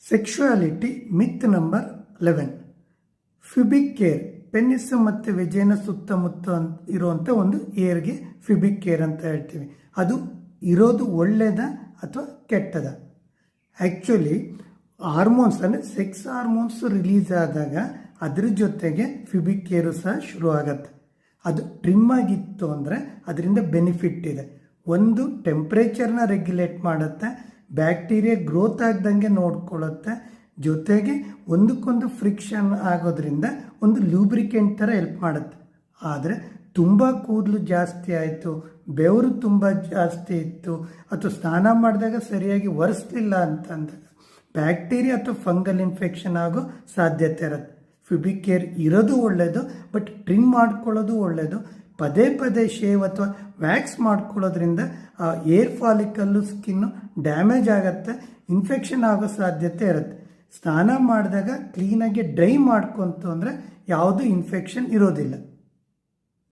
Sexuality ಮಿತ್ number 11. ಫ್ಯೂಬಿಕ್ care, penis ಮತ್ತು ವೆಜೇನ ಸುತ್ತಮುತ್ತ ಇರುವಂಥ ಒಂದು ಏರ್ಗೆ ಫ್ಯೂಬಿಕ್ ಕೇರ್ ಅಂತ ಹೇಳ್ತೀವಿ. ಅದು ಇರೋದು ಒಳ್ಳೆಯದ ಅಥವಾ ಕೆಟ್ಟದ? ಆ್ಯಕ್ಚುಲಿ ಹಾರ್ಮೋನ್ಸ್ ಅಂದರೆ ಸೆಕ್ಸ್ ಹಾರ್ಮೋನ್ಸ್ ರಿಲೀಸ್ ಆದಾಗ ಅದ್ರ ಜೊತೆಗೆ ಫ್ಯೂಬಿಕ್ ಕೇರು ಸಹ ಶುರು ಆಗತ್ತೆ. ಅದು ಟ್ರಿಮ್ ಆಗಿತ್ತು ಅಂದರೆ ಅದರಿಂದ ಬೆನಿಫಿಟ್ ಇದೆ. ಒಂದು ಟೆಂಪ್ರೇಚರ್ನ ರೆಗ್ಯುಲೇಟ್ ಮಾಡುತ್ತೆ, ಬ್ಯಾಕ್ಟೀರಿಯಾ ಗ್ರೋತ್ ಆಗ್ದಂಗೆ ನೋಡ್ಕೊಳ್ಳುತ್ತೆ, ಜೊತೆಗೆ ಒಂದಕ್ಕೊಂದು ಫ್ರಿಕ್ಷನ್ ಆಗೋದ್ರಿಂದ ಒಂದು ಲೂಬ್ರಿಕೆಂಟ್ ಥರ ಹೆಲ್ಪ್ ಮಾಡುತ್ತೆ. ಆದರೆ ತುಂಬ ಕೂದಲು ಜಾಸ್ತಿ ಆಯಿತು, ಬೆವರು ತುಂಬ ಜಾಸ್ತಿ ಇತ್ತು, ಅಥವಾ ಸ್ನಾನ ಮಾಡಿದಾಗ ಸರಿಯಾಗಿ ಒರೆಸ್ಲಿಲ್ಲ ಅಂತಂದಾಗ ಬ್ಯಾಕ್ಟೀರಿಯಾ ಅಥವಾ ಫಂಗಲ್ ಇನ್ಫೆಕ್ಷನ್ ಆಗೋ ಸಾಧ್ಯತೆ ಇರುತ್ತೆ. ಫ್ಯೂಬಿಕ್ ಕೇರ್ ಇರೋದು ಒಳ್ಳೆಯದು, ಬಟ್ ಟ್ರಿಮ್ ಮಾಡ್ಕೊಳ್ಳೋದು ಒಳ್ಳೆಯದು. ಪದೇ ಪದೇ ಶೇವ್ ಅಥವಾ ವ್ಯಾಕ್ಸ್ ಮಾಡ್ಕೊಳ್ಳೋದ್ರಿಂದ ಆ ಏರ್ ಫಾಲಿಕಲ್ಲು ಸ್ಕಿನ್ನು ಡ್ಯಾಮೇಜ್ ಆಗುತ್ತೆ, ಇನ್ಫೆಕ್ಷನ್ ಆಗೋ ಸಾಧ್ಯತೆ ಇರುತ್ತೆ. ಸ್ನಾನ ಮಾಡಿದಾಗ ಕ್ಲೀನಾಗಿ ಡ್ರೈ ಮಾಡ್ಕೊಂತು ಅಂದರೆ ಯಾವುದೂ ಇನ್ಫೆಕ್ಷನ್ ಇರೋದಿಲ್ಲ.